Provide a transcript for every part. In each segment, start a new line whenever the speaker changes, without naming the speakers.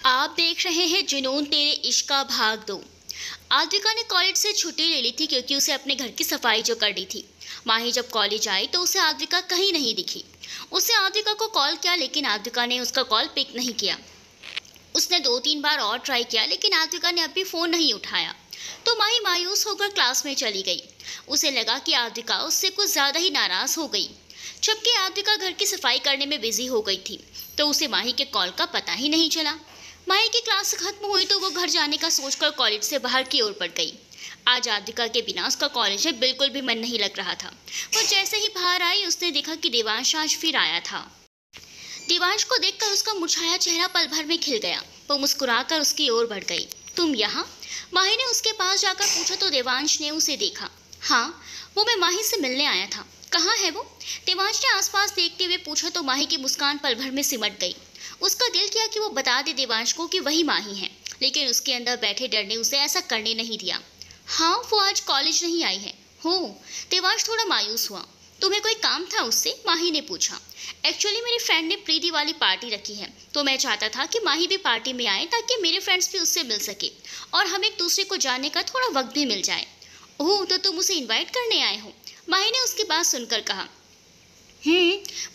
आप देख रहे हैं जुनून तेरे इश्क का भाग 2। आद्विका ने कॉलेज से छुट्टी ले ली थी क्योंकि उसे अपने घर की सफाई जो करनी थी। माही जब कॉलेज आई तो उसे आद्विका कहीं नहीं दिखी। उसने आद्विका को कॉल किया लेकिन आद्विका ने उसका कॉल पिक नहीं किया। उसने 2-3 बार और ट्राई किया लेकिन आद्विका ने अभी फ़ोन नहीं उठाया। तो माही मायूस होकर क्लास में चली गई। उसे लगा कि आद्विका उससे कुछ ज़्यादा ही नाराज़ हो गई। जबकि आद्विका घर की सफाई करने में बिजी हो गई थी तो उसे माही के कॉल का पता ही नहीं चला। माही की क्लास खत्म हुई तो वो घर जाने का सोचकर कॉलेज से बाहर की ओर बढ़ गई। आज आद्विका के बिना उसका कॉलेज में बिल्कुल भी मन नहीं लग रहा था। वो जैसे ही बाहर आई उसने देखा कि देवांश आज फिर आया था। देवांश को देखकर उसका मुरझाया चेहरा पल भर में खिल गया। वो मुस्कुराकर उसकी ओर बढ़ गई। तुम यहाँ? माही ने उसके पास जाकर पूछा तो देवांश ने उसे देखा। हाँ, वो मैं माही से मिलने आया था। कहाँ है वो? देवांश ने आसपास देखते हुए पूछा तो माही की मुस्कान पल भर में सिमट गई। उसका दिल किया कि वो बता दे देवांश को कि वही माही है, लेकिन उसके अंदर बैठे डर ने उसे ऐसा करने नहीं दिया। हाँ, वो आज कॉलेज नहीं आई है। हो, देवांश थोड़ा मायूस हुआ। तुम्हें कोई काम था उससे? माही ने पूछा। एक्चुअली मेरी फ्रेंड ने प्री दिवाली पार्टी रखी है तो मैं चाहता था कि माही भी पार्टी में आए ताकि मेरे फ्रेंड्स भी उससे मिल सके और हम एक दूसरे को जानने का थोड़ा वक्त भी मिल जाए। ओह, तो तुम उसे इन्वाइट करने आए हो? माही ने उसकी बात सुनकर कहा।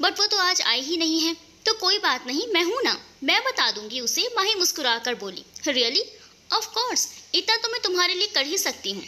बट वो तो आज आई ही नहीं है। तो कोई बात नहीं, मैं हूं ना, मैं बता दूंगी उसे, माही मुस्कुराकर बोली। रियली? ऑफ कोर्स, इतना तो मैं तुम्हारे लिए कर ही सकती हूँ,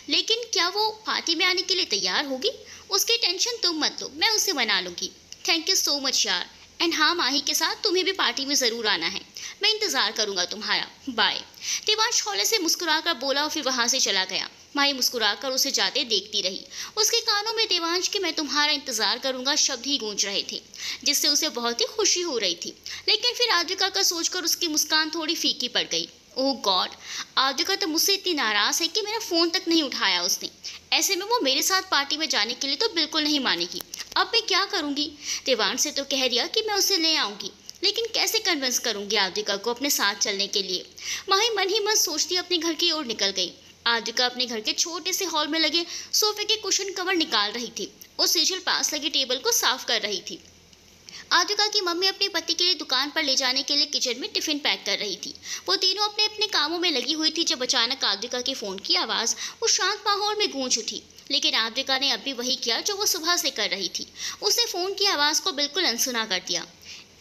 लेकिन क्या वो पार्टी में आने के लिए तैयार होगी? उसकी टेंशन तुम मत लो, मैं उसे मना लूंगी। थैंक यू सो मच यार। एंड हाँ, माही के साथ तुम्हें भी पार्टी में ज़रूर आना है। मैं इंतज़ार करूंगा तुम्हारा। बाय। देवांश हौले से मुस्कुराकर बोला और फिर वहाँ से चला गया। माही मुस्कुराकर उसे जाते देखती रही। उसके कानों में देवांश के मैं तुम्हारा इंतज़ार करूंगा शब्द ही गूंज रहे थे, जिससे उसे बहुत ही खुशी हो रही थी। लेकिन फिर आद्विका का सोचकर उसकी मुस्कान थोड़ी फीकी पड़ गई। ओह गॉड, आद्विका तो मुझसे इतनी नाराज़ है कि मेरा फ़ोन तक नहीं उठाया उसने। ऐसे में वो मेरे साथ पार्टी में जाने के लिए तो बिल्कुल नहीं मानेगी। अब मैं क्या करूँगी? देवांश से तो कह दिया कि मैं उसे ले आऊँगी, लेकिन कैसे कन्विंस करूँगी आद्विका को अपने साथ चलने के लिए? माही मन ही मन सोचती अपने घर की ओर निकल गई। आद्विका अपने घर के छोटे से हॉल में लगे सोफे के कुशन कवर निकाल रही थी और सेजल पास लगी टेबल को साफ कर रही थी। आद्विका की मम्मी अपने पति के लिए दुकान पर ले जाने के लिए किचन में टिफिन पैक कर रही थी। वो तीनों अपने अपने कामों में लगी हुई थी जब अचानक आद्विका के फ़ोन की आवाज़ उस शांत माहौल में गूंज उठी। लेकिन आद्विका ने अभी वही किया जो वो सुबह से कर रही थी। उसने फ़ोन की आवाज़ को बिल्कुल अनसुना कर दिया।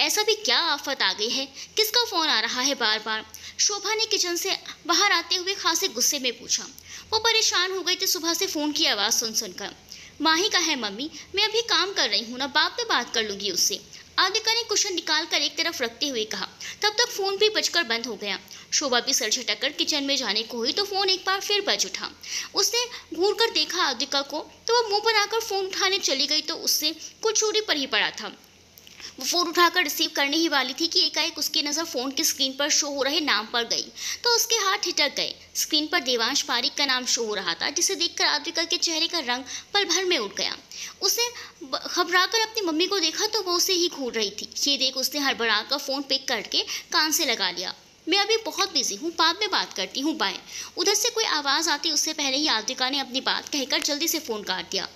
ऐसा भी क्या आफत आ गई है? किसका फ़ोन आ रहा है बार बार? शोभा ने किचन से बाहर आते हुए खासे गुस्से में पूछा। वो परेशान हो गई थी सुबह से फ़ोन की आवाज़ सुन सुनकर। माही का है मम्मी, मैं अभी काम कर रही हूँ ना, बाद में बात कर लूँगी उससे। आद्विका ने कुशन निकालकर एक तरफ रखते हुए कहा। तब तक फ़ोन भी बजकर बंद हो गया। शोभा भी सर झटककर किचन में जाने को हुई तो फ़ोन एक बार फिर बज उठा। उसने घूर कर देखा आद्विका को तो वह मुँह बनाकर फ़ोन उठाने चली गई तो उससे कुछ दूरी पर ही पड़ा था। वो फ़ोन उठाकर रिसीव करने ही वाली थी कि एकाएक उसकी नज़र फ़ोन की स्क्रीन पर शो हो रहे नाम पर गई तो उसके हाथ हिटक गए। स्क्रीन पर देवांश पारिक का नाम शो हो रहा था, जिसे देखकर आद्विका के चेहरे का रंग पल भर में उठ गया। उसने घबराकर अपनी मम्मी को देखा तो वो उसे ही घूर रही थी। ये देख उसने हड़बड़ाकर फ़ोन पिक करके कान से लगा लिया। मैं अभी बहुत बिजी हूँ, बाद में बात करती हूँ, बाय। उधर से कोई आवाज़ आती उससे पहले ही आद्विका ने अपनी बात कहकर जल्दी से फ़ोन काट दिया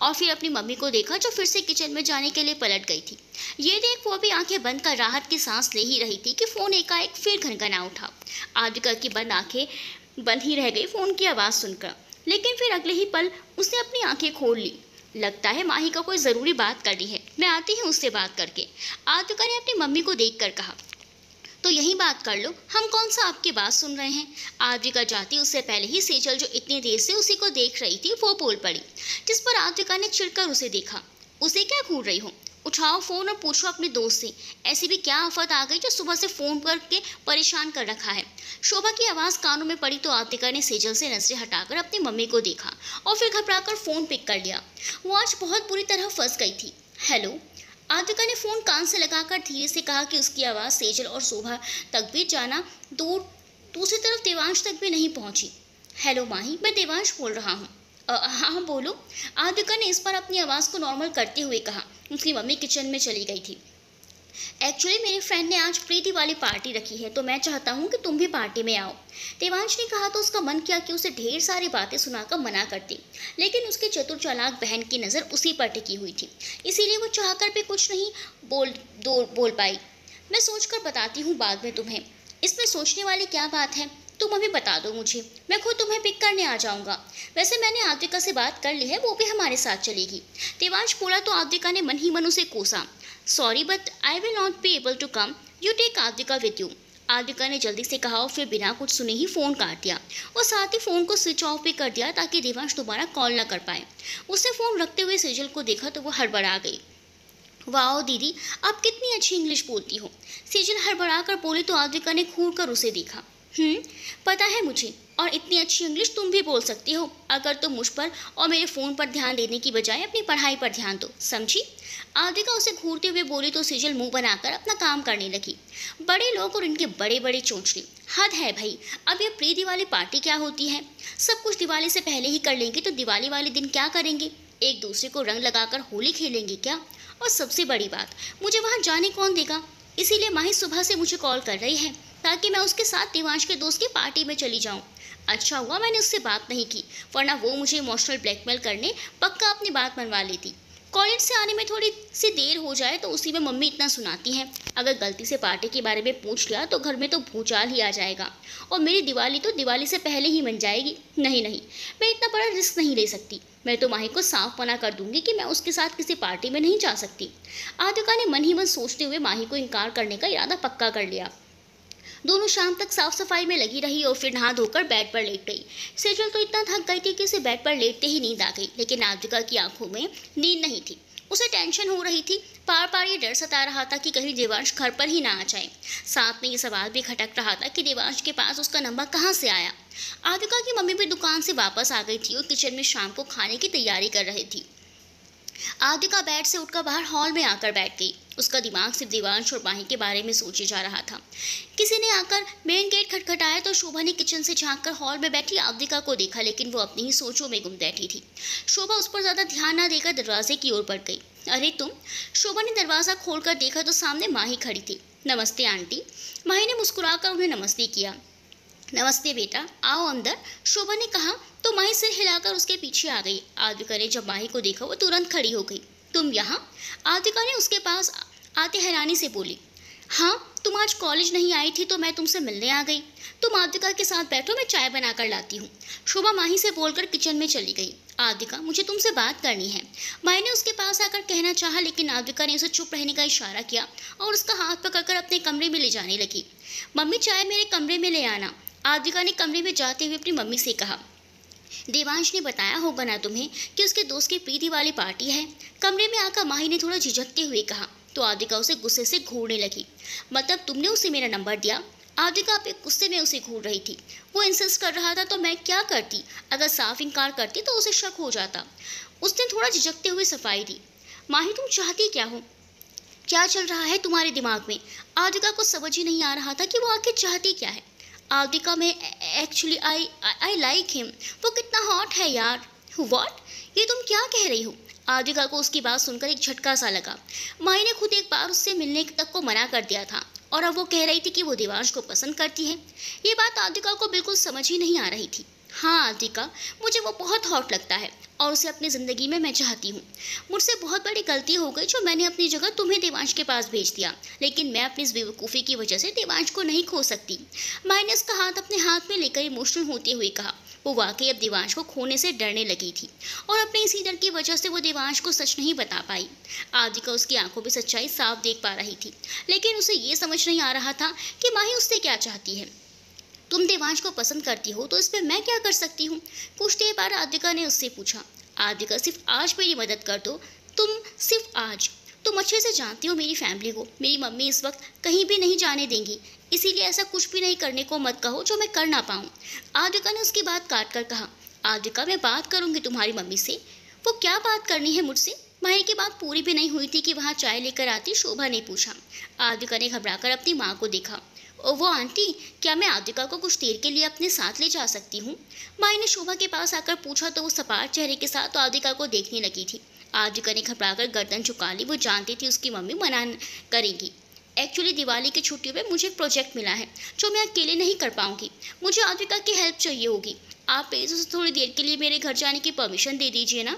और फिर अपनी मम्मी को देखा जो फिर से किचन में जाने के लिए पलट गई थी। ये देख वो भी आंखें बंद कर राहत की सांस ले ही रही थी कि फ़ोन एकाएक फिर घनघना उठा। आद्विका की बंद आंखें बंद ही रह गई फ़ोन की आवाज़ सुनकर, लेकिन फिर अगले ही पल उसने अपनी आंखें खोल ली। लगता है माही का कोई ज़रूरी बात करनी है, मैं आती हूँ उससे बात करके, आद्विका ने अपनी मम्मी को देख कर कहा। तो यही बात कर लो, हम कौन सा आपकी बात सुन रहे हैं? आद्विका जाती उससे पहले ही सेजल जो इतनी देर से उसी को देख रही थी वो बोल पड़ी, जिस पर आद्विका ने चिढ़कर उसे देखा। उसे क्या घूर रही हो? उठाओ फ़ोन और पूछो अपने दोस्त से, ऐसी भी क्या आफत आ गई जो सुबह से फ़ोन करके परेशान कर रखा है? शोभा की आवाज़ कानों में पड़ी तो आद्विका ने सेजल से नजरें हटाकर अपनी मम्मी को देखा और फिर घबराकर फ़ोन पिक कर लिया। वो आज बहुत बुरी तरह फंस गई थी। हेलो, आद्विका ने फ़ोन कान से लगाकर धीरे से कहा कि उसकी आवाज़ सेजल और शोभा तक भी जाना दूर दूसरी तरफ देवांश तक भी नहीं पहुंची। हेलो माही, मैं देवांश बोल रहा हूँ। हाँ बोलो, आद्विका ने इस बार अपनी आवाज़ को नॉर्मल करते हुए कहा। उसकी मम्मी किचन में चली गई थी। एक्चुअली मेरी फ्रेंड ने आज प्री दिवाली पार्टी रखी है तो मैं चाहता हूँ कि तुम भी पार्टी में आओ। देवांश ने कहा तो उसका मन किया कि उसे ढेर सारी बातें सुनाकर मना करती, लेकिन उसकी चतुर चालाक बहन की नज़र उसी पर टिकी हुई थी, इसीलिए वो चाहकर भी कुछ नहीं बोल पाई। मैं सोचकर बताती हूँ बाद में तुम्हें। इसमें सोचने वाली क्या बात है? तुम अभी बता दो मुझे, मैं खुद तुम्हें पिक करने आ जाऊंगा। वैसे मैंने आद्विका से बात कर ली है, वो भी हमारे साथ चलेगी। देवांश बोला तो आद्विका ने मन ही मन उसे कोसा। Sorry but I will not be able to come, you take Aadvika with you. Aadvika ने जल्दी से कहा और फिर बिना कुछ सुने ही फ़ोन काट दिया और साथ ही फ़ोन को स्विच ऑफ भी कर दिया ताकि देवांश दोबारा कॉल न कर पाए। उसने फ़ोन रखते हुए सेजल को देखा तो वो हड़बड़ा गई। वाह दीदी, आप कितनी अच्छी इंग्लिश बोलती हो। सेजल हड़बड़ा कर बोली तो आद्विका ने घूर कर उसे देखा। पता है मुझे, और इतनी अच्छी इंग्लिश तुम भी बोल सकती हो अगर तुम मुझ पर और मेरे फ़ोन पर ध्यान देने की बजाय अपनी पढ़ाई पर ध्यान दो, समझी? आद्विका उसे घूरते हुए बोली तो सेजल मुंह बनाकर अपना काम करने लगी। बड़े लोग और इनके बड़े बड़े चोंचले, हद है भाई। अब ये प्री दिवाली पार्टी क्या होती है? सब कुछ दिवाली से पहले ही कर लेंगे तो दिवाली वाले दिन क्या करेंगे? एक दूसरे को रंग लगाकर होली खेलेंगे क्या? और सबसे बड़ी बात, मुझे वहाँ जाने कौन देगा? इसीलिए माही सुबह से मुझे कॉल कर रही है ताकि मैं उसके साथ देवांश के दोस्त की पार्टी में चली जाऊं। अच्छा हुआ मैंने उससे बात नहीं की, वरना वो मुझे इमोशनल ब्लैकमेल करने पक्का अपनी बात मनवा लेती। कॉलेज से आने में थोड़ी सी देर हो जाए तो उसी में मम्मी इतना सुनाती हैं। अगर गलती से पार्टी के बारे में पूछ लिया तो घर में तो भूचाल ही आ जाएगा और मेरी दिवाली तो दिवाली से पहले ही मन जाएगी। नहीं, मैं इतना बड़ा रिस्क नहीं ले सकती। मैं तो माही को साफ मना कर दूंगी कि मैं उसके साथ किसी पार्टी में नहीं जा सकती। आद्विका ने मन ही मन सोचते हुए माही को इनकार करने का इरादा पक्का कर लिया। दोनों शाम तक साफ सफाई में लगी रही और फिर नहा धोकर बेड पर लेट गई। सेजल तो इतना थक गई थी कि उसे बेड पर लेटते ही नींद आ गई, लेकिन आद्विका की आंखों में नींद नहीं थी। उसे टेंशन हो रही थी, बार बार ये डर सता रहा था कि कहीं देवांश घर पर ही ना आ जाए। साथ में ये सवाल भी खटक रहा था कि देवांश के पास उसका नंबर कहाँ से आया। आद्विका की मम्मी भी दुकान से वापस आ गई थी और किचन में शाम को खाने की तैयारी कर रही थी। आद्विका बेड से उठकर बाहर हॉल में आकर बैठ गई। उसका दिमाग सिर्फ देवांश और माही के बारे में सोचे जा रहा था। किसी ने आकर मेन गेट खटखटाया तो शोभा ने किचन से झांककर हॉल में बैठी आद्विका को देखा, लेकिन वो अपनी ही सोचों में गुम बैठी थी। शोभा उस पर ज़्यादा ध्यान न देकर दरवाजे की ओर बढ़ गई। अरे तुम! शोभा ने दरवाज़ा खोलकर देखा तो सामने माही खड़ी थी। नमस्ते आंटी। माही ने मुस्कुराकर उन्हें नमस्ते किया। नमस्ते बेटा, आओ अंदर, शोभा ने कहा तो माही सिर हिलाकर उसके पीछे आ गई। आद्विका ने जब माही को देखा वो तुरंत खड़ी हो गई। तुम यहाँ? आद्विका ने उसके पास आते हैरानी से बोली। हाँ, तुम आज कॉलेज नहीं आई थी तो मैं तुमसे मिलने आ गई। तुम आद्विका के साथ बैठो, मैं चाय बनाकर लाती हूँ। शोभा माही से बोलकर किचन में चली गई। आद्विका, मुझे तुमसे बात करनी है। माही ने उसके पास आकर कहना चाहा, लेकिन आद्विका ने उसे चुप रहने का इशारा किया और उसका हाथ पकड़कर अपने कमरे में ले जाने लगी। मम्मी, चाय मेरे कमरे में ले आना, आद्विका ने कमरे में जाते हुए अपनी मम्मी से कहा। देवांश ने बताया होगा ना तुम्हें कि उसके दोस्त की प्रीति वाली पार्टी है। कमरे में आकर माही ने थोड़ा झिझकते हुए कहा तो आद्विका उसे गुस्से से घूरने लगी। मतलब तुमने उसे मेरा नंबर दिया? आद्विका अपने गुस्से में उसे घूर रही थी। वो इंसिस्ट कर रहा था तो मैं क्या करती? अगर साफ इनकार करती तो उसे शक हो जाता। उसने थोड़ा झिझकते हुए सफाई दी। माही, तुम चाहती क्या हो? क्या चल रहा है तुम्हारे दिमाग में? आद्विका को समझ ही नहीं आ रहा था कि वो आखिर चाहती क्या है। आद्विका, में एक्चुअली आई लाइक हिम। वो कितना हॉट है यार। व्हाट? ये तुम क्या कह रही हो? आद्विका को उसकी बात सुनकर एक झटका सा लगा। माही ने खुद एक बार उससे मिलने तक को मना कर दिया था और अब वो कह रही थी कि वो देवांश को पसंद करती है। ये बात आद्विका को बिल्कुल समझ ही नहीं आ रही थी। हाँ आद्विका, मुझे वो बहुत हॉट लगता है और उसे अपनी ज़िंदगी में मैं चाहती हूँ। मुझसे बहुत बड़ी गलती हो गई जो मैंने अपनी जगह तुम्हें देवांश के पास भेज दिया, लेकिन मैं अपनी इस बेवकूफ़ी की वजह से देवांश को नहीं खो सकती। माही ने उसका हाथ अपने हाथ में लेकर इमोशनल होते हुए कहा। वो वाकई अब देवांश को खोने से डरने लगी थी और अपने इसी डर की वजह से वो देवांश को सच नहीं बता पाई। आद्विका उसकी आंखों में सच्चाई साफ देख पा रही थी, लेकिन उसे ये समझ नहीं आ रहा था कि माही उससे क्या चाहती है। तुम देवांश को पसंद करती हो तो इसमें मैं क्या कर सकती हूँ? कुछ देर बाद आद्विका ने उससे पूछा। आद्विका, सिर्फ आज मेरी मदद कर दो, तुम सिर्फ आज। तुम अच्छे से जानती हो मेरी फैमिली को, मेरी मम्मी इस वक्त कहीं भी नहीं जाने देंगी, इसीलिए ऐसा कुछ भी नहीं करने को मत कहो जो मैं कर ना पाऊँ। आद्विका ने उसकी बात काट कर कहा। आद्विका, मैं बात करूँगी तुम्हारी मम्मी से। वो क्या बात करनी है मुझसे? माही की बात पूरी भी नहीं हुई थी कि वहाँ चाय लेकर आती शोभा ने पूछा। आद्विका ने घबराकर अपनी माँ को देखा। वो आंटी, क्या मैं आद्विका को कुछ देर के लिए अपने साथ ले जा सकती हूँ? माही ने शोभा के पास आकर पूछा तो वो सपाट चेहरे के साथ आद्विका को देखने लगी थी। आद्विका ने घबराकर गर्दन झुका ली। वो जानती थी उसकी मम्मी मना करेगी। एक्चुअली दिवाली की छुट्टियों में मुझे एक प्रोजेक्ट मिला है जो मैं अकेले नहीं कर पाऊँगी। मुझे आद्विका की हेल्प चाहिए होगी। आप प्लीज़ उसे थोड़ी देर के लिए मेरे घर जाने की परमिशन दे दीजिए ना।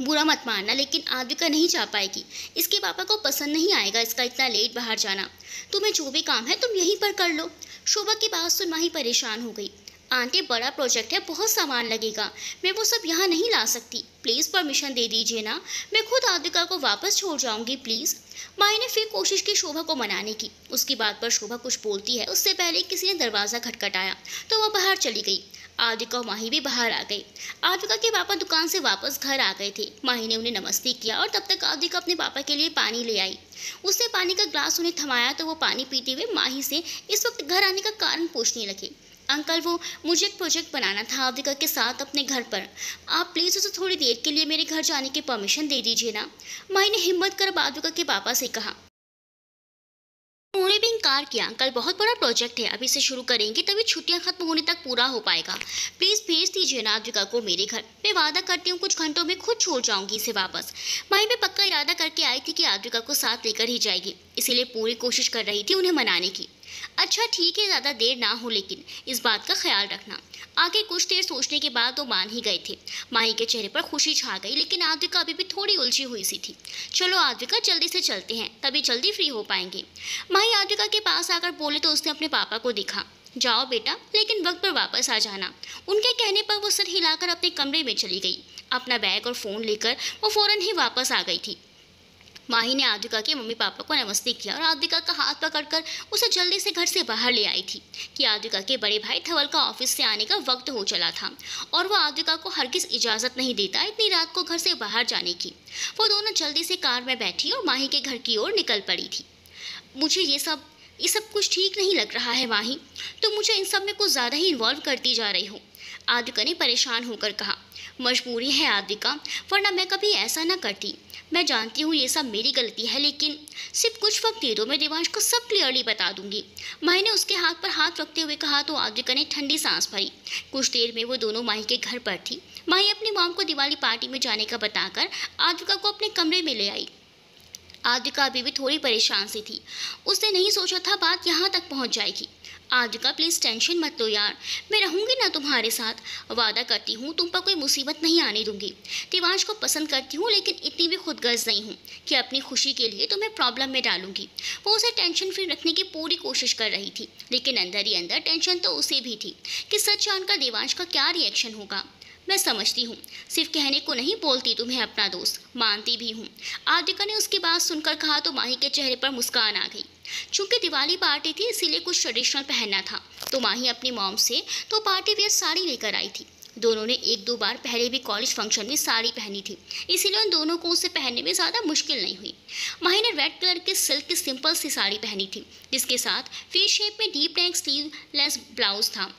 बुरा मत मानना, लेकिन आद्विका नहीं जा पाएगी। इसके पापा को पसंद नहीं आएगा इसका इतना लेट बाहर जाना। तुम्हें जो भी काम है तुम यहीं पर कर लो। शोभा की बात सुन माही परेशान हो गई। आंटी, बड़ा प्रोजेक्ट है, बहुत सामान लगेगा, मैं वो सब यहाँ नहीं ला सकती। प्लीज़ परमिशन दे दीजिए ना, मैं खुद आद्विका को वापस छोड़ जाऊंगी प्लीज़। माही ने फिर कोशिश की शोभा को मनाने की। उसकी बात पर शोभा कुछ बोलती है उससे पहले किसी ने दरवाज़ा खटखटाया तो वह बाहर चली गई। आद्विका और माही भी बाहर आ गई। आद्विका के पापा दुकान से वापस घर आ गए थे। माही ने उन्हें नमस्ते किया और तब तक आद्विका अपने पापा के लिए पानी ले आई। उसने पानी का ग्लास उन्हें थमाया तो वो पानी पीते हुए माही से इस वक्त घर आने का कारण पूछने लगे। अंकल, वो मुझे एक प्रोजेक्ट बनाना था आद्विका के साथ अपने घर पर। आप प्लीज़ उसे थोड़ी देर के लिए मेरे घर जाने की परमिशन दे दीजिए ना। माही ने हिम्मत कर आद्विका के पापा से कहा। उन्होंने भी इनकार किया। अंकल, बहुत बड़ा प्रोजेक्ट है, अभी से शुरू करेंगे तभी छुट्टियां खत्म होने तक पूरा हो पाएगा। प्लीज़ भेज दीजिए ना आद्विका को मेरे घर। मैं वादा करती हूँ कुछ घंटों में खुद छोड़ जाऊंगी इसे वापस। माही भी पक्का इरादा करके आई थी कि आद्विका को साथ लेकर ही जाएगी, इसीलिए पूरी कोशिश कर रही थी उन्हें मनाने की। अच्छा ठीक है, ज़्यादा देर ना हो, लेकिन इस बात का ख्याल रखना। आगे कुछ देर सोचने के बाद वो मान ही गए थे। माही के चेहरे पर खुशी छा गई, लेकिन आद्विका अभी भी थोड़ी उलझी हुई सी थी। चलो आद्विका, जल्दी से चलते हैं, तभी जल्दी फ्री हो पाएंगे। माही आद्विका के पास आकर बोले तो उसने अपने पापा को देखा। जाओ बेटा, लेकिन वक्त पर वापस आ जाना। उनके कहने पर वो सर हिलाकर अपने कमरे में चली गई। अपना बैग और फ़ोन लेकर वो फ़ौरन ही वापस आ गई थी। माही ने आद्विका के मम्मी पापा को नमस्ते किया और आद्विका का हाथ पकड़कर उसे जल्दी से घर से बाहर ले आई थी कि आद्विका के बड़े भाई धवल का ऑफिस से आने का वक्त हो चला था और वो आद्विका को हरगिज़ इजाज़त नहीं देता इतनी रात को घर से बाहर जाने की। वो दोनों जल्दी से कार में बैठी और माही के घर की ओर निकल पड़ी थी। मुझे ये सब कुछ ठीक नहीं लग रहा है माही, तो मुझे इन सब में कुछ ज़्यादा ही इन्वॉल्व करती जा रही हूँ, आद्विका ने परेशान होकर कहा। मजबूरी है आद्विका, वरना मैं कभी ऐसा ना करती। मैं जानती हूँ ये सब मेरी गलती है, लेकिन सिर्फ कुछ वक्त दे दो, मैं देवांश को सब क्लियरली बता दूंगी। माही ने उसके हाथ पर हाथ रखते हुए कहा तो आद्विका ने ठंडी सांस भरी। कुछ देर में वो दोनों माही के घर पर थी। माही अपनी मॉम को दिवाली पार्टी में जाने का बताकर आद्विका को अपने कमरे में ले आई। आद्विका अभी भी थोड़ी परेशान सी थी। उसने नहीं सोचा था बात यहाँ तक पहुँच जाएगी। आद्विका, प्लीज़ टेंशन मत लो यार, मैं रहूँगी ना तुम्हारे साथ। वादा करती हूँ तुम पर कोई मुसीबत नहीं आने दूंगी। देवांश को पसंद करती हूँ, लेकिन इतनी भी खुदगर्ज नहीं हूँ कि अपनी खुशी के लिए तुम्हें प्रॉब्लम में डालूंगी। वो उसे टेंशन फ्री रखने की पूरी कोशिश कर रही थी, लेकिन अंदर ही अंदर टेंशन तो उसे भी थी कि सच जानकर देवांश का क्या रिएक्शन होगा। मैं समझती हूँ, सिर्फ कहने को नहीं बोलती तुम्हें अपना दोस्त, मानती भी हूँ। आद्विका ने उसकी बात सुनकर कहा तो माही के चेहरे पर मुस्कान आ गई। चूंकि दिवाली पार्टी थी इसीलिए कुछ ट्रेडिशनल पहनना था, तो माही अपनी मॉम से तो पार्टी वेयर साड़ी लेकर आई थी। दोनों ने एक दो बार पहले भी कॉलेज फंक्शन में साड़ी पहनी थी, इसीलिए उन दोनों को उसे पहनने में ज़्यादा मुश्किल नहीं हुई। माही ने रेड कलर के सिल्क की सिंपल सी साड़ी पहनी थी, जिसके साथ वी शेप में डीप नेक स्लीवलेस ब्लाउज था।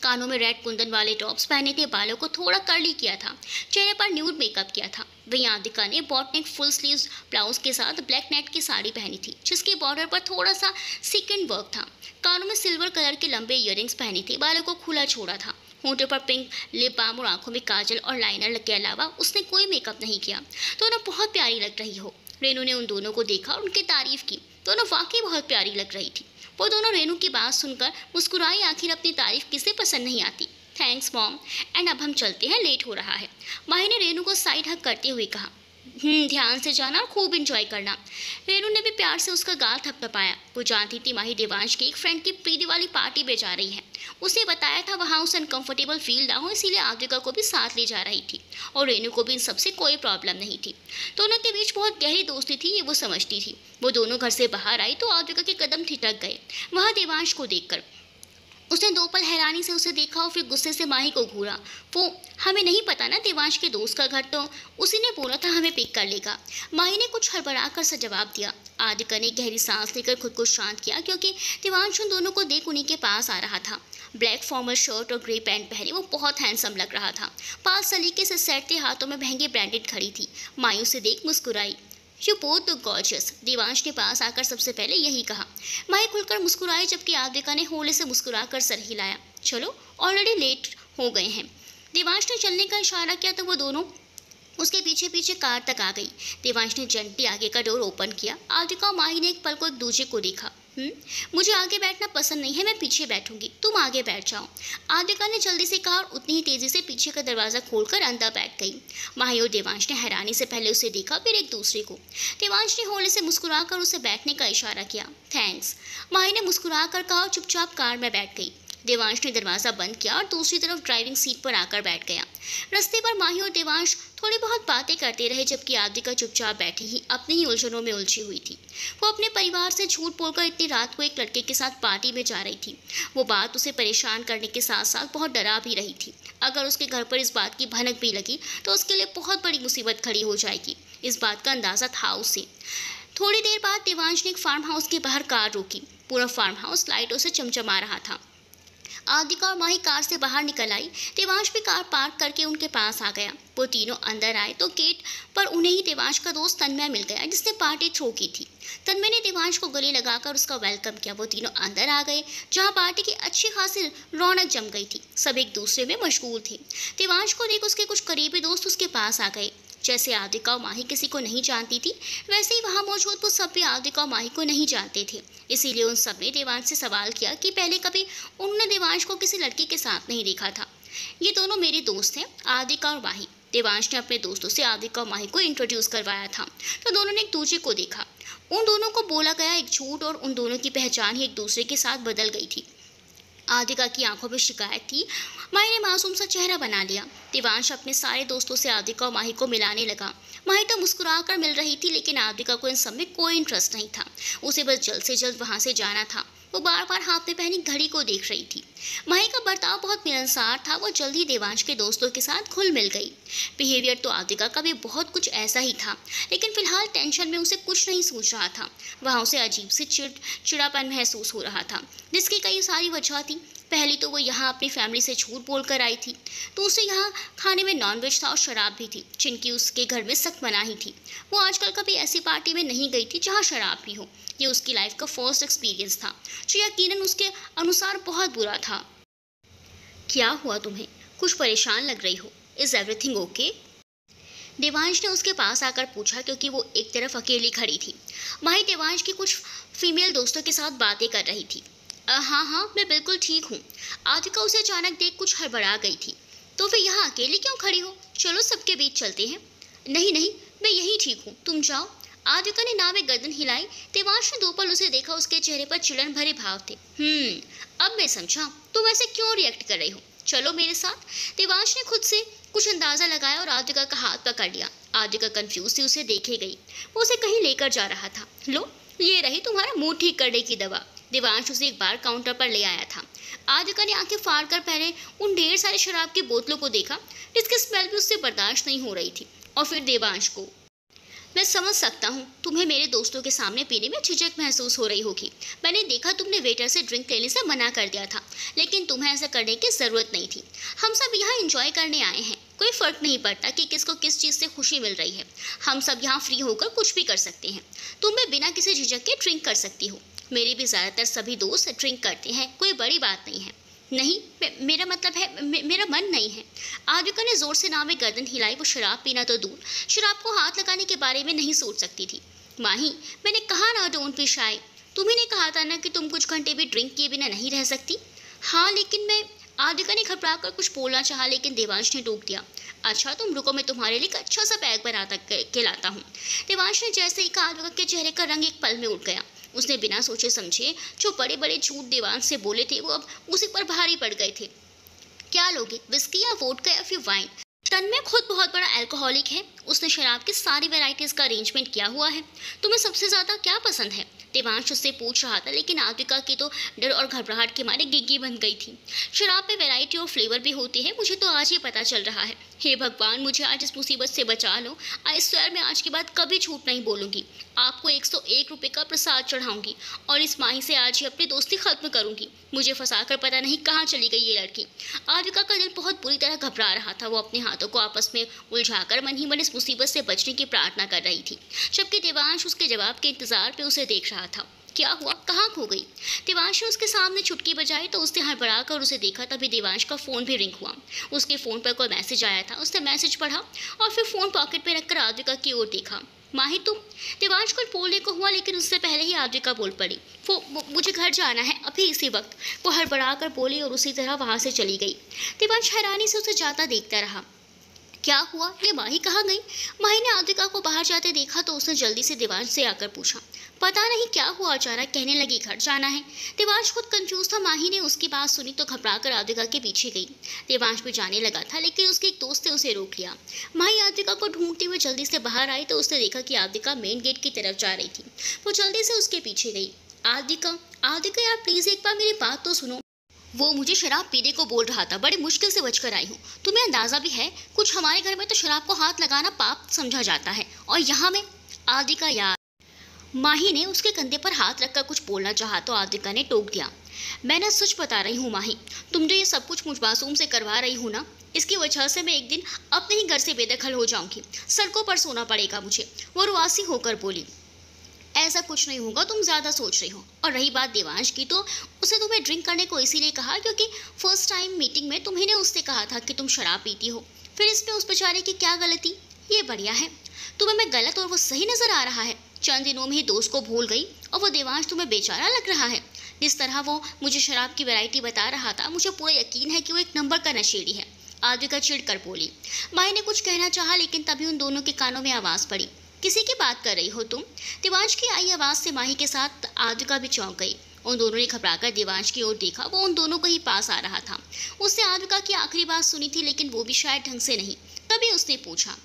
कानों में रेड कुंदन वाले टॉप्स पहने थे, बालों को थोड़ा कर्ली किया था, चेहरे पर न्यूड मेकअप किया था। वहीं आद्विका ने बॉट नेक फुल स्लीव्स ब्लाउज के साथ ब्लैक नेट की साड़ी पहनी थी, जिसके बॉर्डर पर थोड़ा सा सीक्वेंट वर्क था। कानों में सिल्वर कलर के लंबे इयररिंग्स पहनी थी, बालों को खुला छोड़ा था। होंठों पर पिंक लिप बाम और आंखों में काजल और लाइनर के अलावा उसने कोई मेकअप नहीं किया। दोनों बहुत प्यारी लग रही हो। रेनू ने उन दोनों को देखा और उनकी तारीफ की। दोनों वाकई बहुत प्यारी लग रही थी। वो दोनों रेनू की बात सुनकर मुस्कुराई। आखिर अपनी तारीफ किसे पसंद नहीं आती। थैंक्स मॉम, एंड अब हम चलते हैं, लेट हो रहा है। माही ने रेनू को साइड हक करते हुए कहा। ध्यान से जाना और खूब इंजॉय करना। रेनू ने भी प्यार से उसका गाल थपथपाया। वो जानती थी माही देवांश की एक फ्रेंड की प्री दिवाली पार्टी में जा रही है। उसे बताया था वहाँ उसे अनकंफर्टेबल फील ना हो, इसीलिए आद्विका को भी साथ ले जा रही थी और रेनू को भी इन सबसे कोई प्रॉब्लम नहीं थी। दोनों के बीच बहुत गहरी दोस्ती थी, ये वो समझती थी। वो दोनों घर से बाहर आई तो आद्विका के कदम ठिठक गए वहाँ देवांश को देखकर। उसने दो पल हैरानी से उसे देखा और फिर गुस्से से माही को घूरा। वो हमें नहीं पता ना, देवांश के दोस्त का घर तो उसी ने बोला था हमें पिक कर लेगा। माही ने कुछ हड़बड़ा कर सा जवाब दिया। आद्विका ने गहरी सांस लेकर खुद को शांत किया, क्योंकि देवांश उन दोनों को देख उन्हीं के पास आ रहा था। ब्लैक फॉर्मल शर्ट और ग्रे पैंट पहने वो बहुत हैंडसम लग रहा था। पास सलीके से सेट थे, हाथों में महंगे ब्रांडेड घड़ी थी। माही उसे देख मुस्कुराई। You both look gorgeous, Devansh के पास आकर सबसे पहले यही कहा। माही खुलकर मुस्कुराई, जबकि आद्विका ने होले से मुस्कुराकर सर हिलाया। चलो, ऑलरेडी लेट हो गए हैं। देवांश ने चलने का इशारा किया तो वो दोनों उसके पीछे पीछे कार तक आ गई। देवांश ने जेंटली आगे का डोर ओपन किया। आद्विका और माही ने एक पल को एक दूसरे को देखा। मुझे आगे बैठना पसंद नहीं है, मैं पीछे बैठूंगी, तुम आगे बैठ जाओ। आद्विका ने जल्दी से कहा और उतनी ही तेजी से पीछे का दरवाजा खोलकर अंदर बैठ गई। माही और देवांश ने हैरानी से पहले उसे देखा, फिर एक दूसरे को। देवांश ने होले से मुस्कुराकर उसे बैठने का इशारा किया। थैंक्स, माही ने मुस्कुराकर कहा और चुपचाप कार में बैठ गई। देवांश ने दरवाज़ा बंद किया और दूसरी तरफ ड्राइविंग सीट पर आकर बैठ गया। रास्ते पर माही और देवांश थोड़ी बहुत बातें करते रहे, जबकि आद्विका चुपचाप बैठी ही अपनी ही उलझनों में उलझी हुई थी। वो अपने परिवार से झूठ बोलकर इतनी रात को एक लड़के के साथ पार्टी में जा रही थी। वो बात उसे परेशान करने के साथ साथ बहुत डरा भी रही थी। अगर उसके घर पर इस बात की भनक भी लगी तो उसके लिए बहुत बड़ी मुसीबत खड़ी हो जाएगी। इस बात का अंदाज़ा था उसे। थोड़ी देर बाद देवांश ने एक फार्म हाउस के बाहर कार रोकी। पूरा फार्म हाउस लाइटों से चमचमा रहा था। आद्विका और माही कार से बाहर निकल आई। देवांश भी कार पार्क करके उनके पास आ गया। वो तीनों अंदर आए तो गेट पर उन्हें ही देवांश का दोस्त तन्मय मिल गया, जिसने पार्टी थ्रो की थी। तन्मय ने देवांश को गले लगाकर उसका वेलकम किया। वो तीनों अंदर आ गए, जहां पार्टी की अच्छी खासी रौनक जम गई थी। सब एक दूसरे में मशगूल थे। देवांश को देख उसके कुछ करीबी दोस्त उसके पास आ गए। जैसे आद्विका और माही किसी को नहीं जानती थी, वैसे ही वहाँ मौजूद वो सब भी आद्विका और माही को नहीं जानते थे। इसीलिए उन सब ने देवांश से सवाल किया कि पहले कभी उन्होंने देवांश को किसी लड़की के साथ नहीं देखा था। ये दोनों मेरे दोस्त हैं, आद्विका और माही। देवांश ने अपने दोस्तों से आद्विका और माही को इंट्रोड्यूस करवाया था, तो दोनों ने एक दूसरे को देखा। उन दोनों को बोला गया एक झूठ और उन दोनों की पहचान ही एक दूसरे के साथ बदल गई थी। आद्विका की आंखों में शिकायत थी। माही ने मासूम सा चेहरा बना लिया। देवांश अपने सारे दोस्तों से आद्विका और माही को मिलाने लगा। माही तो मुस्कुराकर मिल रही थी, लेकिन आद्विका को इन सब में कोई इंटरेस्ट नहीं था। उसे बस जल्द से जल्द वहाँ से जाना था। वो बार बार हाथ में पहनी घड़ी को देख रही थी। माही का बर्ताव बहुत मिलनसार था। वो जल्द ही देवांश के दोस्तों के साथ घुल मिल गई। बिहेवियर तो आद्विका का भी बहुत कुछ ऐसा ही था, लेकिन फिलहाल टेंशन में उसे कुछ नहीं सूझ रहा था। वहाँ उसे अजीब सी चिड़चिड़ापन महसूस हो रहा था, जिसकी कई सारी वजह थी। पहली तो वो यहाँ अपनी फैमिली से झूठ बोलकर आई थी। दूसरी, यहाँ खाने में नॉनवेज था और शराब भी थी, जिनकी उसके घर में सख्त मनाही थी। वो आजकल कभी ऐसी पार्टी में नहीं गई थी जहाँ शराब भी हो। ये उसकी लाइफ का फर्स्ट एक्सपीरियंस था, जो यकीनन उसके अनुसार बहुत बुरा था। क्या हुआ तुम्हें? कुछ परेशान लग रही हो। Is everything okay? देवांश ने उसके पास आकर पूछा, क्योंकि वो एक तरफ अकेली खड़ी थी। माही देवांश की कुछ फीमेल दोस्तों के साथ बातें कर रही थी। हाँ, मैं बिल्कुल ठीक हूँ। आद्विका उसे अचानक देख कुछ हड़बड़ा गई थी। तो फिर यहाँ अकेली क्यों खड़ी हो? चलो सबके बीच चलते हैं। नहीं, मैं यही ठीक हूँ, तुम जाओ। आद्विका ने नाव में गर्दन हिलाई। देवांश ने दो पल उसे देखा। उसके चेहरे पर चिड़न भरे भाव थे। अब मैं समझा, तुम ऐसे क्यों रिएक्ट कर रही हो। चलो मेरे साथ। देवांश ने खुद से कुछ अंदाजा लगाया और आद्विका का हाथ पकड़ लिया। आद्विका कंफ्यूज थी, उसे देखे गई। वो उसे कहीं लेकर जा रहा था। लो, ये रही तुम्हारा मुंह ठीक करने की दवा। देवांश उसे एक बार काउंटर पर ले आया था। आद्विका ने आंखें फाड़ कर पहले उन ढेर सारे शराब की बोतलों को देखा, जिसकी स्मेल भी उससे बर्दाश्त नहीं हो रही थी, और फिर देवांश को। मैं समझ सकता हूँ, तुम्हें मेरे दोस्तों के सामने पीने में झिझक महसूस हो रही होगी। मैंने देखा तुमने वेटर से ड्रिंक लेने से मना कर दिया था, लेकिन तुम्हें ऐसा करने की ज़रूरत नहीं थी। हम सब यहाँ एंजॉय करने आए हैं। कोई फ़र्क नहीं पड़ता कि किसको किस चीज़ से खुशी मिल रही है। हम सब यहाँ फ्री होकर कुछ भी कर सकते हैं। तुम भी बिना किसी झिझक के ड्रिंक कर सकती हो। मेरे भी ज़्यादातर सभी दोस्त ड्रिंक करते हैं, कोई बड़ी बात नहीं है। नहीं, मेरा मतलब है मेरा मन नहीं है। आद्विका ने जोर से नाव में गर्दन हिलाई। वो शराब पीना तो दूर, शराब को हाथ लगाने के बारे में नहीं सोच सकती थी। माही, मैंने कहा ना डोंट बी शाय। तुम्ही ने कहा था ना कि तुम कुछ घंटे भी ड्रिंक किए बिना नहीं रह सकती। हाँ, लेकिन मैं। आद्विका ने घबरा कर कुछ बोलना चाहा, लेकिन देवांश ने टोक दिया। अच्छा, तुम रुको, मैं तुम्हारे लिए अच्छा सा बैग बनाता के लाता हूँ। देवांश ने जैसे ही कहा, आद्विका के चेहरे का रंग एक पल में उठ गया। उसने बिना सोचे समझे जो बड़े बड़े झूठ देवांश से बोले थे, वो अब उसी पर भारी पड़ गए थे। क्या लोगे, विस्की या वोडका या फिर वाइन? तन्मय खुद बहुत बड़ा अल्कोहलिक है। उसने शराब की सारी वैरायटीज़ का अरेंजमेंट किया हुआ है। तुम्हें सबसे ज़्यादा क्या पसंद है? देवांश उससे पूछ रहा था, लेकिन आद्विका की तो डर और घबराहट के मारे गिग्गी बन गई थी। शराब में वैरायटी और फ्लेवर भी होती है, मुझे तो आज ही पता चल रहा है। हे भगवान, मुझे आज इस मुसीबत से बचा लो। आई स्वेयर, मैं आज के बाद कभी झूठ नहीं बोलूँगी। आपको 101 रुपये का प्रसाद चढ़ाऊँगी और इस माही से आज ही अपनी दोस्ती खत्म करूँगी। मुझे फंसाकर पता नहीं कहाँ चली गई ये लड़की। आद्विका का दिल बहुत बुरी तरह घबरा रहा था। वो अपने हाथों को आपस में उलझाकर मन ही मन इस मुसीबत से बचने की प्रार्थना कर रही थी, जबकि देवांश उसके जवाब के इंतजार पे उसे देख रहा था। क्या हुआ, कहाँ खो गई? देवांश ने उसके सामने चुटकी बजाई तो उसने हड़बड़ा कर उसे देखा। तभी देवांश का फ़ोन भी रिंग हुआ। उसके फ़ोन पर कोई मैसेज आया था। उसने मैसेज पढ़ा और फिर फ़ोन पॉकेट में रखकर आद्विका की ओर देखा। माही तुम। देवांश कुछ बोलने को हुआ लेकिन उससे पहले ही आद्विका बोल पड़ी। वो मुझे घर जाना है अभी इसी वक्त, वो हड़बड़ा कर बोली और उसी तरह वहाँ से चली गई। देवांश हैरानी से उसे जाता देखता रहा। क्या हुआ, ये माही कहाँ गई? माही ने आद्विका को बाहर जाते देखा तो उसने जल्दी से देवांश से आकर पूछा। पता नहीं क्या हुआ, अचानक कहने लगी घर जाना है। देवांश खुद कंफ्यूज था। माही ने उसकी बात सुनी तो घबराकर आद्विका के पीछे गई। देवांश भी जाने लगा था लेकिन उसके एक दोस्त ने उसे रोक लिया। माही आद्विका को ढूंढते हुए जल्दी से बाहर आई तो उसने देखा कि आद्विका मेन गेट की तरफ जा रही थी। वो जल्दी से उसके पीछे गई। आद्विका, आद्विका यार प्लीज एक बार मेरी बात तो सुनो। वो मुझे शराब पीने को बोल रहा था, बड़ी मुश्किल से बचकर आई हूँ। तुम्हें अंदाजा भी है, कुछ हमारे घर में तो शराब को हाथ लगाना पाप समझा जाता है, और यहाँ में। आद्विका यार। माही ने उसके कंधे पर हाथ रखकर कुछ बोलना चाहा तो आद्विका ने टोक दिया। मैं ना सच बता रही हूँ माही, तुम जो ये सब कुछ मुझ मासूम से करवा रही हो ना, इसकी वजह से मैं एक दिन अपने ही घर से बेदखल हो जाऊंगी, सड़कों पर सोना पड़ेगा मुझे। वो रुआसी होकर बोली। ऐसा कुछ नहीं होगा, तुम ज़्यादा सोच रही हो। और रही बात देवांश की, तो उसे तुम्हें ड्रिंक करने को इसीलिए कहा क्योंकि फर्स्ट टाइम मीटिंग में तुम्हें ने उससे कहा था कि तुम शराब पीती हो। फिर इसमें उस बेचारे की क्या गलती? ये बढ़िया है, तुम्हें मैं गलत और वो सही नज़र आ रहा है। चंद दिनों में ही दोस्त को भूल गई और वो देवांश तुम्हें बेचारा लग रहा है। जिस तरह वो मुझे शराब की वैरायटी बता रहा था, मुझे पूरा यकीन है कि वो एक नंबर का नशेड़ी है। आद्विका चिढ़कर बोली। माही ने कुछ कहना चाहा लेकिन तभी उन दोनों के कानों में आवाज़ पड़ी। किसी की बात कर रही हो तुम? देवांश की आई आवाज़ से माही के साथ आद्विका भी चौंक गई। उन दोनों ने घबराकर देवांश की ओर देखा। वो उन दोनों को ही पास आ रहा था। उसने आद्विका की आखिरी बात सुनी थी लेकिन वो भी शायद ढंग से नहीं। तभी उसने पूछा।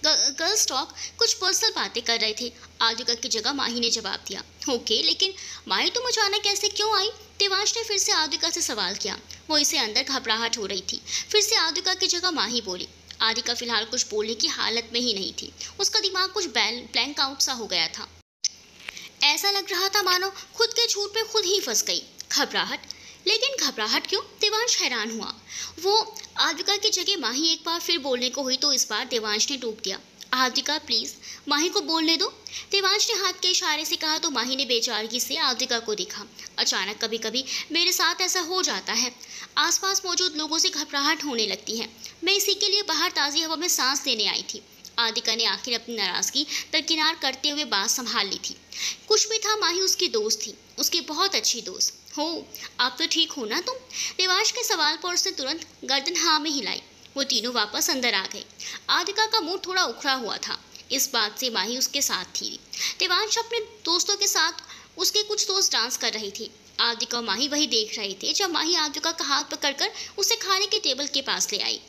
गर्ल्स टॉक, कुछ पर्सनल बातें कर रहे थे। आद्विका की जगह माही ने जवाब दिया। ओके, लेकिन माही तुम अचानक ऐसे क्यों आई? देवांश ने फिर से आद्विका से सवाल किया। वो इसे अंदर घबराहट हो रही थी। फिर से आद्विका की जगह माही बोली। आद्विका फिलहाल कुछ बोलने की हालत में ही नहीं थी। उसका दिमाग कुछ ब्लैंक आउट सा हो गया था। ऐसा लग रहा था मानो खुद के झूठ पे खुद ही फंस गई। घबराहट? लेकिन घबराहट क्यों? देवांश हैरान हुआ। वो आद्विका की जगह माही एक बार फिर बोलने को हुई तो इस बार देवांश ने टोक दिया। आद्विका प्लीज माही को बोलने दो। देवांश ने हाथ के इशारे से कहा तो माही ने बेचारगी से आद्विका को देखा। अचानक कभी कभी मेरे साथ ऐसा हो जाता है, आसपास मौजूद लोगों से घबराहट होने लगती है। मैं इसी के लिए बाहर ताज़ी हवा में सांस लेने आई थी। आद्विका ने आखिर अपनी नाराज़गी दरकिनार करते हुए बात संभाल ली थी। कुछ भी था, माही उसकी दोस्त थी, उसकी बहुत अच्छी दोस्त। हो, आप तो ठीक हो ना तुम? देवांश के सवाल पर उसने तुरंत गर्दन हाँ में हिलाई। वो तीनों वापस अंदर आ गए। आद्विका का मुंह थोड़ा उखड़ा हुआ था। इस बात से माही उसके साथ थी। देवांश अपने दोस्तों के साथ, उसके कुछ दोस्त डांस कर रही थी। आद्विका और माही वही देख रहे थे जब माही आद्विका का हाथ पकड़कर उसे खाने के टेबल के पास ले आई।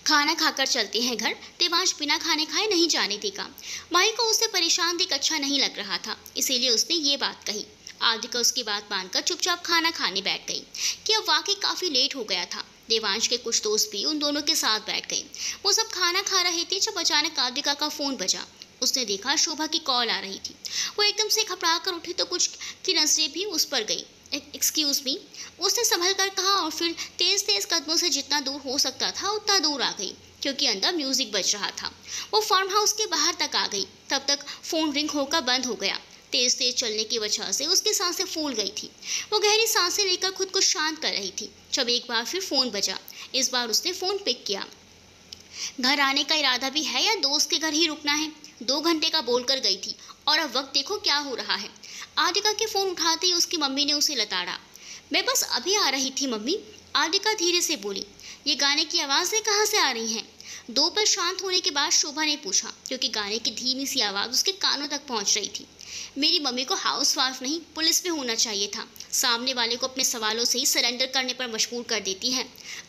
खाना खाकर चलते हैं घर। देवांश बिना खाने खाए नहीं जाने देगा। माही को उससे परेशान देख अच्छा नहीं लग रहा था, इसीलिए उसने ये बात कही। आद्विका उसकी बात मानकर चुपचाप खाना खाने बैठ गई कि अब वाकई काफ़ी लेट हो गया था। देवांश के कुछ दोस्त भी उन दोनों के साथ बैठ गए। वो सब खाना खा रहे थे जब अचानक आद्विका का फ़ोन बजा। उसने देखा शोभा की कॉल आ रही थी। वो एकदम से घबरा कर उठी तो कुछ की नजरें भी उस पर गई। एक्सक्यूज़ मी, उसने संभल कर कहा और फिर तेज़ तेज़ कदमों से जितना दूर हो सकता था उतना दूर आ गई क्योंकि अंदर म्यूज़िक बज रहा था। वो फार्म हाउस के बाहर तक आ गई। तब तक फ़ोन रिंग होकर बंद हो गया। तेज़ तेज़ चलने की वजह से उसकी सांसें फूल गई थी। वो गहरी सांसें लेकर खुद को शांत कर रही थी जब एक बार फिर फ़ोन बजा। इस बार उसने फ़ोन पिक किया। घर आने का इरादा भी है या दोस्त के घर ही रुकना है? 2 घंटे का बोलकर गई थी और अब वक्त देखो क्या हो रहा है। आद्विका के फ़ोन उठाते ही उसकी मम्मी ने उसे लताड़ा। मैं बस अभी आ रही थी मम्मी, आद्विका धीरे से बोली। ये गाने की आवाज़ें कहाँ से आ रही हैं? 2 पल शांत होने के बाद शोभा ने पूछा क्योंकि गाने की धीमी सी आवाज़ उसके कानों तक पहुँच रही थी। मेरी मम्मी को हाउस वाइफ नहीं पुलिस में होना चाहिए था। सामने वाले को अपने सवालों से ही सरेंडर करने पर मजबूर कर देती है।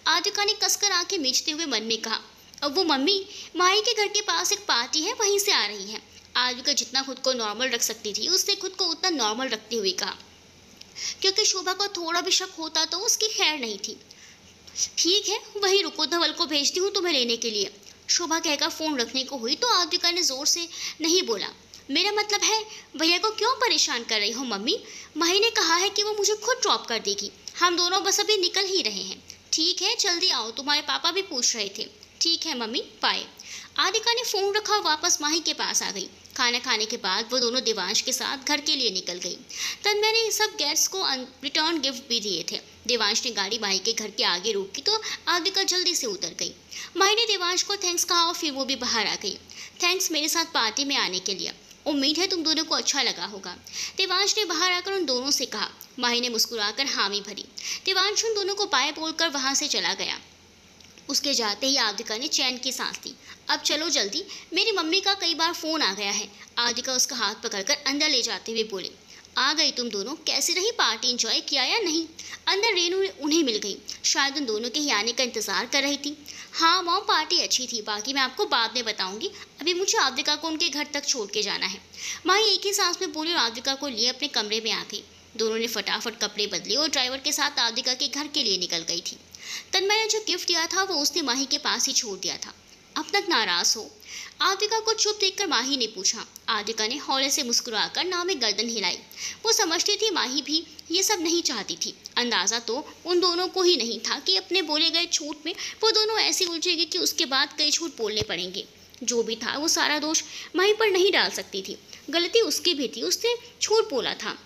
आद्विका ने कसकर आंखें मीचते हुए मन में कहा। अब वो मम्मी माही के घर के पास एक पार्टी है, वहीं से आ रही है। आद्विका जितना खुद को नॉर्मल रख सकती थी उसने खुद को उतना नॉर्मल रखते हुए कहा क्योंकि शोभा को थोड़ा भी शक होता तो उसकी खैर नहीं थी। ठीक है, वहीं रुको, धवल को भेजती हूँ तुम्हें लेने के लिए। शोभा कहकर फ़ोन रखने को हुई तो आद्विका ने ज़ोर से नहीं बोला। मेरा मतलब है भैया को क्यों परेशान कर रही हो मम्मी? माही ने कहा है कि वो मुझे खुद ड्रॉप कर देगी। हम दोनों बस अभी निकल ही रहे हैं। ठीक है, जल्दी आओ, तुम्हारे पापा भी पूछ रहे थे। ठीक है मम्मी, बाय। आद्विका ने फ़ोन रखा और वापस माही के पास आ गई। खाना खाने के बाद वो दोनों देवांश के साथ घर के लिए निकल गई। तब मैंने सब गेस्ट्स को रिटर्न गिफ्ट भी दिए थे। देवांश ने गाड़ी माही के घर के आगे रोकी तो आद्विका जल्दी से उतर गई। माही ने देवांश को थैंक्स कहा और फिर वो भी बाहर आ गई। थैंक्स मेरे साथ पार्टी में आने के लिए। उम्मीद है तुम दोनों को अच्छा लगा होगा। देवांश ने बाहर आकर उन दोनों से कहा। माही ने मुस्कुराकर हामी भरी। देवांश उन दोनों को बाय बोलकर वहां से चला गया। उसके जाते ही आदिका ने चैन की सांस ली। अब चलो जल्दी, मेरी मम्मी का कई बार फोन आ गया है। आदिका उसका हाथ पकड़कर अंदर ले जाते हुए बोले। आ गई तुम दोनों, कैसी रही पार्टी, एंजॉय किया या नहीं? अंदर रेनू उन्हें मिल गई, शायद उन दोनों के ही आने का इंतजार कर रही थी। हाँ मॉम, पार्टी अच्छी थी, बाकी मैं आपको बाद में बताऊंगी, अभी मुझे आदिका को उनके घर तक छोड़ के जाना है। माही एक ही सांस में बोली और आदिका को लिए अपने कमरे में आ गई। दोनों ने फटाफट कपड़े बदले और ड्राइवर के साथ आदिका के घर के लिए निकल गई थी। तन्मय ने जो गिफ्ट दिया था वो उसने माही के पास ही छोड़ दिया था। अब तक नाराज हो? आदिका को चुप देखकर माही ने पूछा। आदिका ने हौले से मुस्कुराकर नाव में गर्दन हिलाई। वो समझती थी माही भी ये सब नहीं चाहती थी। अंदाजा तो उन दोनों को ही नहीं था कि अपने बोले गए झूठ में वो दोनों ऐसी उलझेगी कि उसके बाद कई झूठ बोलने पड़ेंगे। जो भी था वो सारा दोष माही पर नहीं डाल सकती थी, गलती उसकी भी थी, उसने झूठ बोला था।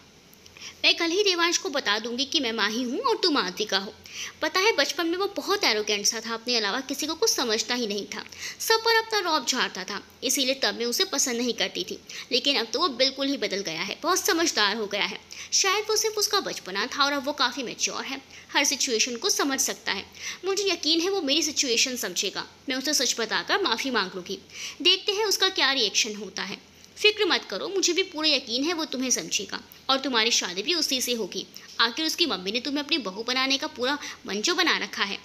मैं कल ही देवांश को बता दूंगी कि मैं माही हूँ और तुम आदिका हो। पता है बचपन में वो बहुत एरोगेंट सा था, अपने अलावा किसी को कुछ समझता ही नहीं था, सब पर अपना रौब झाड़ता था, इसीलिए तब मैं उसे पसंद नहीं करती थी। लेकिन अब तो वो बिल्कुल ही बदल गया है, बहुत समझदार हो गया है। शायद वो सिर्फ उसका बचपना था और अब वो काफ़ी मैच्योर है, हर सिचुएशन को समझ सकता है। मुझे यकीन है वो मेरी सिचुएशन समझेगा। मैं उसे सच बताकर माफ़ी मांग लूँगी, देखते हैं उसका क्या रिएक्शन होता है। फिक्र मत करो, मुझे भी पूरा यकीन है वो तुम्हें समझेगा और तुम्हारी शादी भी उसी से होगी। आखिर उसकी मम्मी ने तुम्हें अपनी बहू बनाने का पूरा मंचो बना रखा है।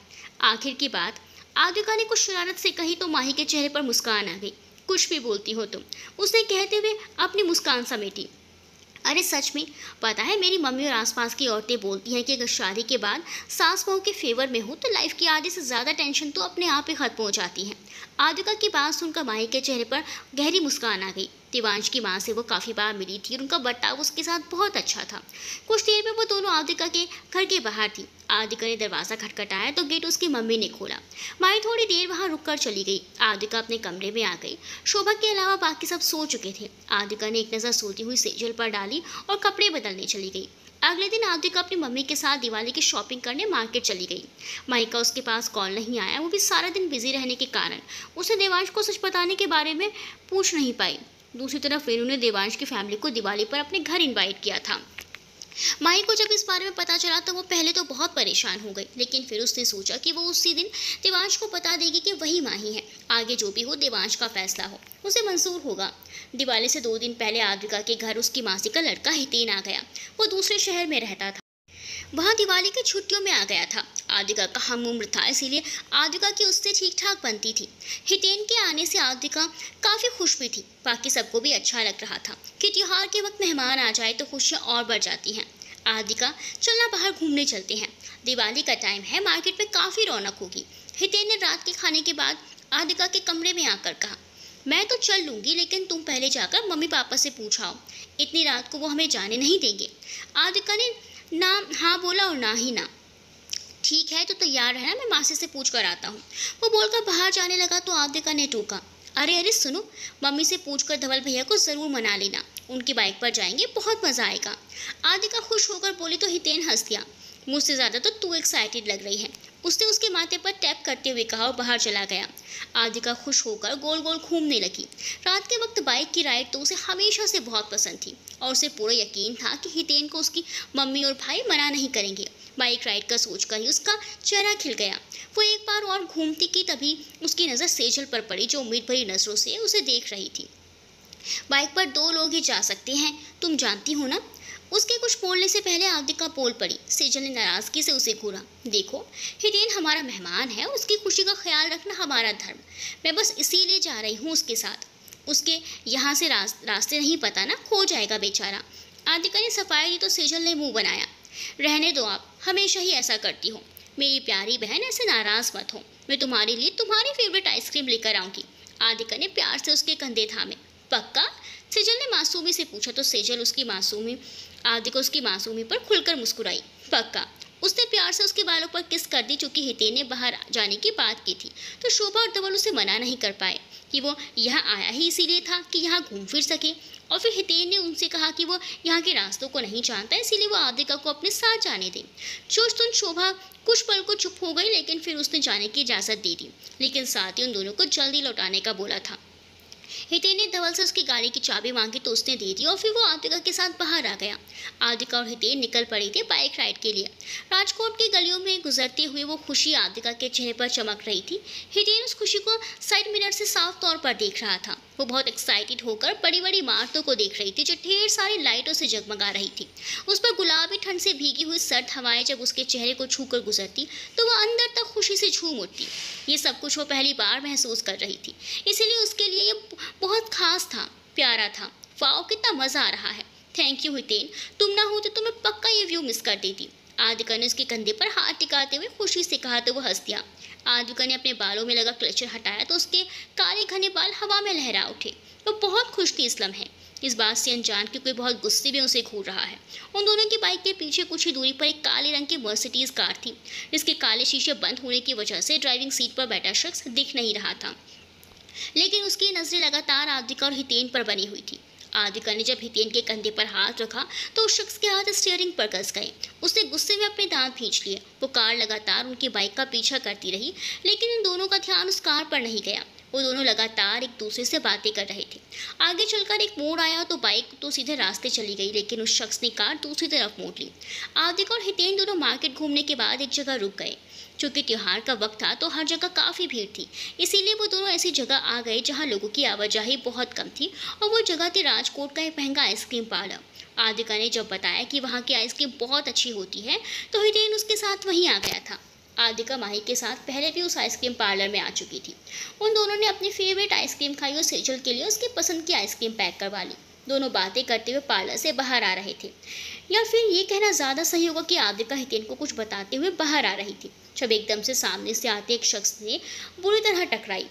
आखिर की बात आदिका ने कुछ शरारत से कही तो माही के चेहरे पर मुस्कान आ गई। कुछ भी बोलती हो तुम, उसने कहते हुए अपनी मुस्कान समेटी। अरे सच में, पता है मेरी मम्मी और आसपास की औरतें बोलती हैं कि अगर शादी के बाद सास बहू के फेवर में हो तो लाइफ की आधे से ज़्यादा टेंशन तो अपने आप ही खत्म हो जाती है। आदिका की बात सुनकर माही के चेहरे पर गहरी मुस्कान आ गई। देवांश की माँ से वो काफ़ी बार मिली थी और उनका बर्ताव उसके साथ बहुत अच्छा था। कुछ देर में वो दोनों आदिका के घर के बाहर थी। आदिका ने दरवाज़ा खटखटाया तो गेट उसकी मम्मी ने खोला। माही थोड़ी देर वहाँ रुककर चली गई। आदिका अपने कमरे में आ गई। शोभा के अलावा बाकी सब सो चुके थे। आदिका ने एक नज़र सोती हुई सेजल पर डाली और कपड़े बदलने चली गई। अगले दिन आदिका अपनी मम्मी के साथ दिवाली की शॉपिंग करने मार्केट चली गई। माही का उसके पास कॉल नहीं आया, वो भी सारा दिन बिजी रहने के कारण उसे देवांश को सच बताने के बारे में पूछ नहीं पाई। दूसरी तरफ रेनू ने देवांश की फैमिली को दिवाली पर अपने घर इनवाइट किया था। माही को जब इस बारे में पता चला तो वो पहले तो बहुत परेशान हो गई, लेकिन फिर उसने सोचा कि वो उसी दिन देवांश को बता देगी कि वही माही है। आगे जो भी हो देवांश का फैसला हो, उसे मंजूर होगा। दिवाली से 2 दिन पहले आदिका के घर उसकी मासी का लड़का हितेन आ गया। वो दूसरे शहर में रहता था, वहाँ दिवाली की छुट्टियों में आ गया था। आदिका का हम उम्र था, इसीलिए आदिका की उससे ठीक ठाक बनती थी। हितेन के आने से आदिका काफ़ी खुश भी थी। बाकी सबको भी अच्छा लग रहा था कि त्योहार के वक्त मेहमान आ जाए तो खुशियाँ और बढ़ जाती हैं। आदिका, चलना बाहर घूमने चलते हैं, दिवाली का टाइम है, मार्केट में काफ़ी रौनक होगी। हितेन ने रात के खाने के बाद आदिका के कमरे में आकर कहा। मैं तो चल लूँगी, लेकिन तुम पहले जाकर मम्मी पापा से पूछाओ, इतनी रात को वो हमें जाने नहीं देंगे। आदिका ने ना हाँ बोला और ना ही ना। ठीक है तो तैयार रहना, मैं मासी से पूछ कर आता हूँ। वो बोलकर बाहर जाने लगा तो आदिका ने टोका। अरे अरे सुनो, मम्मी से पूछकर धवल भैया को ज़रूर मना लेना, उनकी बाइक पर जाएंगे, बहुत मज़ा आएगा। आदिका खुश होकर बोली तो हितेन हंस दिया। मुझसे ज़्यादा तो तू एक्साइटेड लग रही है, उसने उसके माथे पर टैप करते हुए कहा और बाहर चला गया। आदिका खुश होकर गोल गोल घूमने लगी। रात के वक्त बाइक की राइड तो उसे हमेशा से बहुत पसंद थी और उसे पूरा यकीन था कि हितेन को उसकी मम्मी और भाई मना नहीं करेंगे। बाइक राइड का सोचकर ही उसका चेहरा खिल गया। वो एक बार और घूमती कि तभी उसकी नज़र सेजल पर पड़ी, जो उम्मीद भरी नज़रों से उसे देख रही थी। बाइक पर 2 लोग ही जा सकते हैं, तुम जानती हो ना। उसके कुछ बोलने से पहले आदिका बोल पड़ी। सेजल ने नाराज़गी से उसे घूरा। देखो, हितेन हमारा मेहमान है, उसकी खुशी का ख्याल रखना हमारा धर्म। मैं बस इसीलिए जा रही हूँ उसके साथ। उसके यहाँ से रास्ते नहीं पता ना, खो जाएगा बेचारा। आदिका ने सफाई दी तो सेजल ने मुंह बनाया। रहने दो, आप हमेशा ही ऐसा करती हो। मेरी प्यारी बहन, ऐसे नाराज़ मत हो, मैं तुम्हारे लिए तुम्हारी फेवरेट आइसक्रीम लेकर आऊँगी। आदिका ने प्यार से उसके कंधे थामे। पक्का? सेजल ने मासूमी से पूछा तो सेजल आदिका उसकी मासूमी पर खुलकर मुस्कुराई। पक्का। उसने प्यार से उसके बालों पर किस कर दी। चूंकि हितेन ने बाहर जाने की बात की थी तो शोभा और धवल उसे मना नहीं कर पाए कि वो यहाँ आया ही इसीलिए था कि यहाँ घूम फिर सके। और फिर हितेन ने उनसे कहा कि वो यहाँ के रास्तों को नहीं जानता, इसीलिए वो आदिका को अपने साथ जाने दे। जोश सुन शोभा कुछ पल को चुप हो गई, लेकिन फिर उसने जाने की इजाज़त दे दी, लेकिन साथ ही उन दोनों को जल्दी लौटाने का बोला था। हितेन ने धवल से उसकी गाड़ी की चाबी मांगी तो उसने दे दी और फिर वो आदिका के साथ बाहर आ गया। आदिका और हितेन निकल पड़े थे बाइक राइड के लिए। राजकोट की गलियों में गुजरते हुए वो खुशी आदिका के चेहरे पर चमक रही थी। हितेन उस खुशी को साइड मिरर से साफ तौर पर देख रहा था। वो बहुत एक्साइटेड होकर बड़ी बड़ी इमारतों को देख रही थी जो ढेर सारी लाइटों से जगमगा रही थी। उस पर गुलाबी ठंड से भीगी हुई सर्द हवाएं जब उसके चेहरे को छूकर गुजरती तो वो अंदर तक खुशी से झूम उठती। ये सब कुछ वो पहली बार महसूस कर रही थी, इसीलिए उसके लिए ये बहुत खास था, प्यारा था। वाओ, कितना मजा आ रहा है। थैंक यू हितेन, तुम ना होते तो मैं पक्का ये व्यू मिस कर देती। आदिका ने उसके कंधे पर हाथ टिकाते हुए खुशी से कहा तो वो हंस दिया। आदिका ने अपने बालों में लगा क्लचर हटाया तो उसके काले घने बाल हवा में लहरा उठे। वो बहुत खुश थी इस लम्हे, इस बात से अनजान कि कोई बहुत गुस्से में उसे घूर रहा है। उन दोनों की बाइक के पीछे कुछ ही दूरी पर एक काले रंग की मर्सिडीज कार थी, जिसके काले शीशे बंद होने की वजह से ड्राइविंग सीट पर बैठा शख्स दिख नहीं रहा था, लेकिन उसकी नजरें लगातार आदिका और हितेन पर बनी हुई थी। आदिका ने जब हितेन के कंधे पर हाथ रखा तो उस शख्स के हाथ स्टीयरिंग पर कस गए। उसने गुस्से में अपने दांत खींच लिए। वो कार लगातार उनकी बाइक का पीछा करती रही, लेकिन इन दोनों का ध्यान उस कार पर नहीं गया। वो दोनों लगातार एक दूसरे से बातें कर रहे थे। आगे चलकर एक मोड़ आया तो बाइक तो सीधे रास्ते चली गई, लेकिन उस शख्स ने कार दूसरी तरफ मोड़ ली। आदिका और हितेन दोनों मार्केट घूमने के बाद एक जगह रुक गए। चूंकि त्योहार का वक्त था तो हर जगह काफ़ी भीड़ थी, इसीलिए वो दोनों ऐसी जगह आ गए जहाँ लोगों की आवाजाही बहुत कम थी, और वो जगह थी राजकोट का एक महंगा आइसक्रीम पार्लर। आदिका ने जब बताया कि वहाँ की आइसक्रीम बहुत अच्छी होती है तो हितेन उसके साथ वहीं आ गया था। आदिका माही के साथ पहले भी उस आइसक्रीम पार्लर में आ चुकी थी। उन दोनों ने अपनी फेवरेट आइसक्रीम खाई और सेजल के लिए उसकी पसंद की आइसक्रीम पैक करवा ली। दोनों बातें करते हुए पार्लर से बाहर आ रहे थे, या फिर ये कहना ज़्यादा सही होगा कि आदिका हितेन को कुछ बताते हुए बाहर आ रही थी, जब एकदम से सामने से आते एक शख्स ने बुरी तरह टकराई।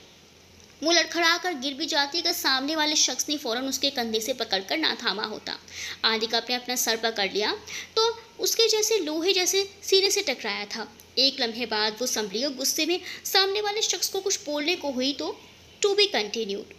वो लड़खड़ा कर गिर भी जाती अगर सामने वाले शख्स ने फौरन उसके कंधे से पकड़कर ना थामा होता। आदिका ने अपना सर पकड़ लिया तो उसके जैसे लोहे जैसे सीने से टकराया था। एक लम्हे बाद वो संभली और गुस्से में सामने वाले शख्स को कुछ बोलने को हुई तो टू बी कंटिन्यूड।